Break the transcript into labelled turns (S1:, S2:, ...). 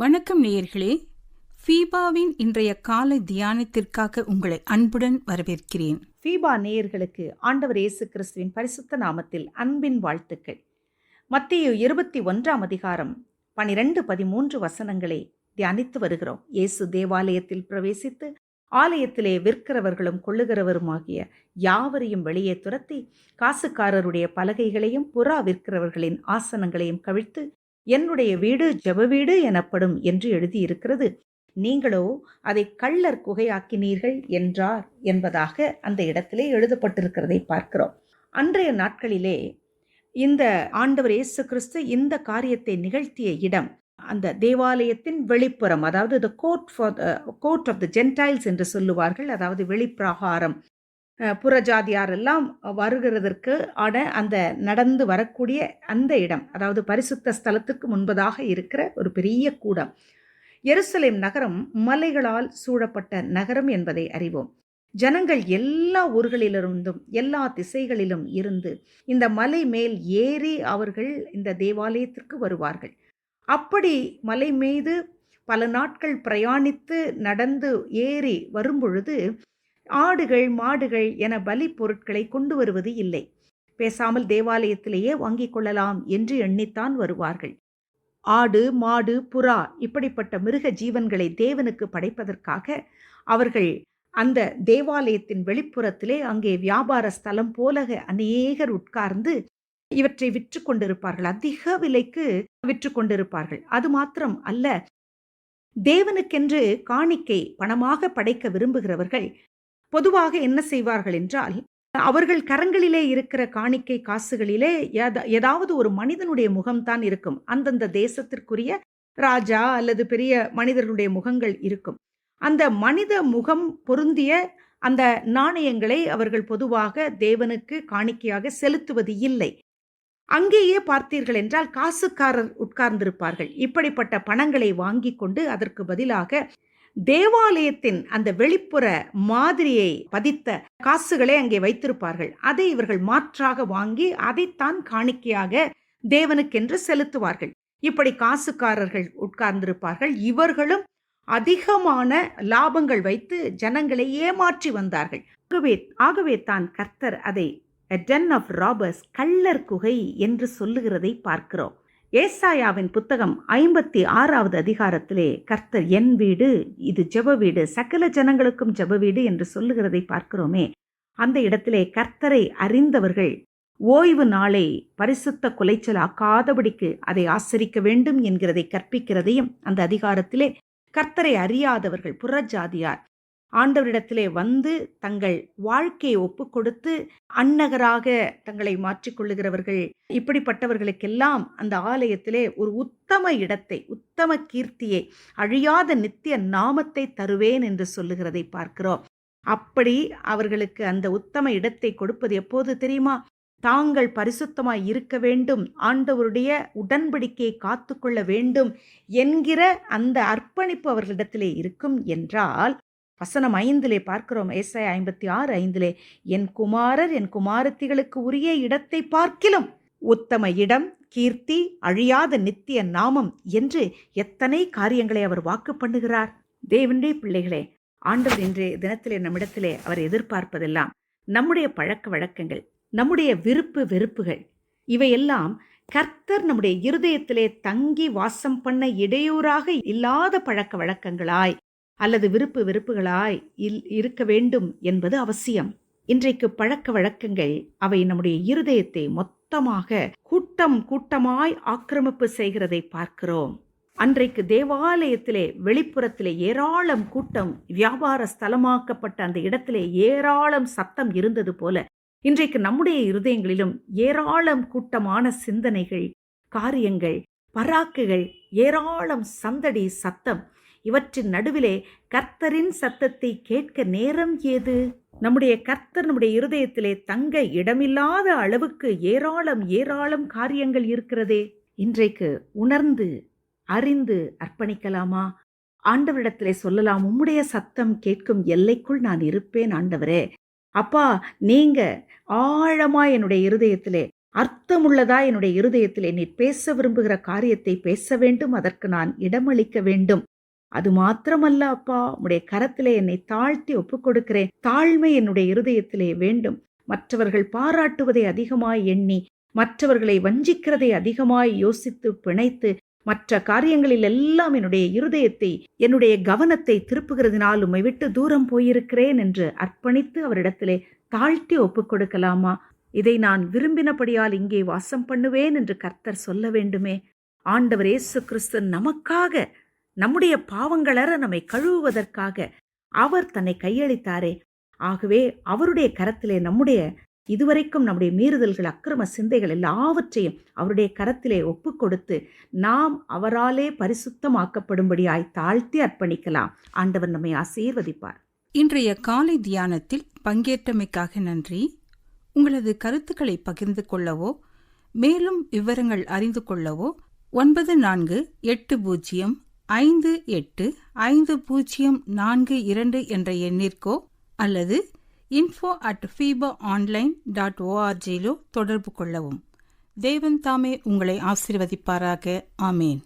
S1: வணக்கம் நேயர்களே. ஃபீபாவின் இன்றைய காலை தியானத்திற்காக உங்களை அன்புடன் வரவேற்கிறேன்.
S2: ஃபீபா நேயர்களுக்கு ஆண்டவர் இயேசு கிறிஸ்துவின் பரிசுத்த நாமத்தில் அன்பின் வாழ்த்துக்கள். மத்தேயு 21 அதிகாரம் 12-13 வசனங்களை தியானித்து வருகிறோம். இயேசு தேவாலயத்தில் பிரவேசித்து ஆலயத்திலே விற்கிறவர்களும் கொள்ளுகிறவருமாகிய யாவரையும் வெளியே துரத்தி காசுக்காரருடைய பலகைகளையும் புறா விற்கிறவர்களின் ஆசனங்களையும் கவிழ்த்து, என்னுடைய வீடு ஜெப வீடு எனப்படும் என்று எழுதியிருக்கிறது, நீங்களோ அதை கள்ளர் குகையாக்கினீர்கள் என்றார் என்பதாக அந்த இடத்திலே எழுதப்பட்டிருக்கிறதை பார்க்கிறோம். அன்றைய நாட்களிலே இந்த ஆண்டவர் இயேசு கிறிஸ்து இந்த காரியத்தை நிகழ்த்திய இடம் அந்த தேவாலயத்தின் வெளிப்புறம், அதாவது the court of the Gentiles என்று சொல்லுவார்கள். அதாவது வெளிப்பிரகாரம், புறஜாதியார் எல்லாம் வருகிறதற்கு அந்த நடந்து வரக்கூடிய அந்த இடம், அதாவது பரிசுத்த ஸ்தலத்துக்கு முன்பதாக இருக்கிற ஒரு பெரிய கூடம். எருசலேம் நகரம் மலைகளால் சூழப்பட்ட நகரம் என்பதை அறிவோம். ஜனங்கள் எல்லா ஊர்களிலிருந்தும் எல்லா திசைகளிலும் இருந்து இந்த மலை மேல் ஏறி அவர்கள் இந்த தேவாலயத்திற்கு வருவார்கள். அப்படி மலை மீது பல நாட்கள் பிரயாணித்து நடந்து ஏறி வரும்பொழுது ஆடுகள் மாடுகள் என பலி பொருட்களை கொண்டு வருவது இல்லை. பேசாமல் தேவாலயத்திலேயே வாங்கிக் கொள்ளலாம் என்று எண்ணித்தான் வருவார்கள். ஆடு மாடு புறா இப்படிப்பட்ட மிருக ஜீவன்களை தேவனுக்கு படைப்பதற்காக அவர்கள் அந்த தேவாலயத்தின் வெளிப்புறத்திலே அங்கே வியாபார ஸ்தலம் போல அநேகர் உட்கார்ந்து இவற்றை விற்று கொண்டிருப்பார்கள். அதிக விலைக்கு விற்று கொண்டிருப்பார்கள். அது மாத்திரம் அல்ல, தேவனுக்கென்று காணிக்கை பணமாக படைக்க விரும்புகிறவர்கள் பொதுவாக என்ன செய்வார்கள் என்றால், அவர்கள் கரங்களிலே இருக்கிற காணிக்கை காசுகளிலே ஏதாவது ஒரு மனிதனுடைய முகம்தான் இருக்கும். அந்தந்த தேசத்திற்குரிய ராஜா அல்லது பெரிய மனிதர்களுடைய முகங்கள் இருக்கும். அந்த மனித முகம் பொருந்திய அந்த நாணயங்களை அவர்கள் பொதுவாக தேவனுக்கு காணிக்கையாக செலுத்துவது இல்லை. அங்கேயே பார்த்தீர்கள் என்றால் காசுக்காரர் உட்கார்ந்திருப்பார்கள். இப்படிப்பட்ட பணங்களை வாங்கி கொண்டு அதற்கு பதிலாக தேவாலயத்தின் அந்த வெளிப்புற மாதிரியை பதித்த காசுகளை அங்கே வைத்திருப்பார்கள். அதை இவர்கள் மாற்றாக வாங்கி அதைத்தான் காணிக்கையாக தேவனுக்கென்று செலுத்துவார்கள். இப்படி காசுக்காரர்கள் உட்கார்ந்திருப்பார்கள். இவர்களும் அதிகமான லாபங்கள் வைத்து ஜனங்களை ஏமாற்றி வந்தார்கள். ஆகவே தான் கர்த்தர் அதை a den of robbers, கள்ளர் குகை என்று சொல்லுகிறதை பார்க்கிறோம். ஏசாயாவின் புத்தகம் 56 அதிகாரத்திலே கர்த்தர் என் வீடு இது ஜெப வீடு, சகல ஜனங்களுக்கும் ஜெப வீடு என்று சொல்லுகிறதை பார்க்கிறோமே. அந்த இடத்திலே கர்த்தரை அறிந்தவர்கள் ஓய்வு நாளை பரிசுத்த குலைச்சல் ஆக்காதபடிக்கு அதை ஆசரிக்க வேண்டும் என்கிறதை கற்பிக்கிறதையும் அந்த அதிகாரத்திலே கர்த்தரை அறியாதவர்கள் புறஜாதியார் ஆண்டவரிடத்திலே வந்து தங்கள் வாழ்க்கையை ஒப்பு கொடுத்து அன்னகராக தங்களை மாற்றிக்கொள்ளுகிறவர்கள், இப்படிப்பட்டவர்களுக்கெல்லாம் அந்த ஆலயத்திலே ஒரு உத்தம இடத்தை, உத்தம கீர்த்தியை, அழியாத நித்திய நாமத்தை தருவேன் என்று சொல்லுகிறதை பார்க்கிறோம். அப்படி அவர்களுக்கு அந்த உத்தம இடத்தை கொடுப்பது எப்போது தெரியுமா? தாங்கள் பரிசுத்தமாய் இருக்க வேண்டும், ஆண்டவருடைய உடன்படிக்கையை காத்து கொள்ள வேண்டும் என்கிற அந்த அர்ப்பணிப்பு அவர்களிடத்திலே இருக்கும் என்றால், வசனம் 5 பார்க்கிறோம். ஏசாயா 56:5, என் குமாரர் என் குமாரத்திகளுக்கு உரிய இடத்தை பார்க்கிலும் உத்தம இடம், கீர்த்தி, அழியாத நித்திய நாமம் என்று எத்தனை காரியங்களை அவர் வாக்கு பண்ணுகிறார். தேவனுடைய பிள்ளைகளே, ஆண்டவர் இன்றைய தினத்திலே நம்மிடத்திலே அவர் எதிர்பார்ப்பதெல்லாம் நம்முடைய பழக்க வழக்கங்கள், நம்முடைய விருப்பு வெறுப்புகள், இவையெல்லாம் கர்த்தர் நம்முடைய இருதயத்திலே தங்கி வாசம் பண்ண இடையூறாக இல்லாத பழக்க வழக்கங்களாய் அல்லது விருப்பு வெறுப்புகளாய் இருக்க வேண்டும் என்பது அவசியம். இன்றைக்கு பழக்க வழக்கங்கள் அவை நம்முடைய இருதயத்தை மொத்தமாக கூட்டமாய் ஆக்கிரமிப்பு செய்கிறதை பார்க்கிறோம். அன்றைக்கு தேவாலயத்திலே வெளிப்புறத்திலே ஏராளம் கூட்டம், வியாபார ஸ்தலமாக்கப்பட்ட அந்த இடத்திலே ஏராளம் சத்தம் இருந்தது போல இன்றைக்கு நம்முடைய இருதயங்களிலும் ஏராளம் கூட்டமான சிந்தனைகள், காரியங்கள், பராக்குகள், ஏராளம் சந்தடி சத்தம். இவற்றின் நடுவிலே கர்த்தரின் சத்தத்தை கேட்க நேரம் ஏது? நம்முடைய கர்த்தர் நம்முடைய இருதயத்திலே தங்க இடமில்லாத அளவுக்கு ஏராளம் காரியங்கள் இருக்கிறதே. இன்றைக்கு உணர்ந்து அறிந்து அர்ப்பணிக்கலாமா? ஆண்டவரிடத்திலே சொல்லலாம், உம்முடைய சத்தம் கேட்கும் எல்லைக்குள் நான் இருப்பேன் ஆண்டவரே. அப்பா, நீங்க ஆழமா என்னுடைய இருதயத்திலே அர்த்தமுள்ளதா என்னுடைய இருதயத்திலே நீர் பேச விரும்புகிற காரியத்தை பேச வேண்டும், அதற்கு நான் இடமளிக்க வேண்டும். அது மாத்திரமல்ல அப்பா, உம்முடைய கரத்திலே என்னை தாழ்த்தி ஒப்புக் கொடுக்கிறேன். தாழ்மை என்னுடைய இருதயத்திலே வேண்டும். மற்றவர்கள் பாராட்டுவதை அதிகமாய் எண்ணி, மற்றவர்களை வஞ்சிக்கிறதை அதிகமாய் யோசித்து பிணைத்து, மற்ற காரியங்களில் எல்லாம் என்னுடைய இருதயத்தை, என்னுடைய கவனத்தை திருப்புகிறதினால் உம்மை விட்டு தூரம் போயிருக்கிறேன் என்று அர்ப்பணித்து அவரிடத்திலே தாழ்த்தி ஒப்புக் கொடுக்கலாமா? இதை நான் விரும்பினபடியால் இங்கே வாசம் பண்ணுவேன் என்று கர்த்தர் சொல்ல வேண்டுமே. ஆண்டவர் இயேசு கிறிஸ்து நமக்காக, நம்முடைய பாவங்களற நம்மை கழுவுவதற்காக அவர் தன்னை கையளித்தாரே. ஆகவே அவருடைய கரத்திலே இதுவரைக்கும் நம்முடைய மீறுதல்கள், அக்கிரம சிந்தைகள் எல்லாவற்றையும் அவருடைய கரத்திலே ஒப்புக் கொடுத்து நாம் அவராலே பரிசுத்தமாக்கப்படும்படியாய் தாழ்த்தி அர்ப்பணிக்கலாம். ஆண்டவர் நம்மை ஆசீர்வதிப்பார்.
S1: இன்றைய காலை தியானத்தில் பங்கேற்றமைக்காக நன்றி. உங்களது கருத்துக்களை பகிர்ந்து கொள்ளவோ மேலும் விவரங்கள் அறிந்து கொள்ளவோ 9458505042 என்ற எண்ணிற்கோ அல்லது info@fibaonline.org தொடர்பு கொள்ளவும். தேவன் தாமே உங்களை ஆசீர்வதிப்பாராக. ஆமேன்.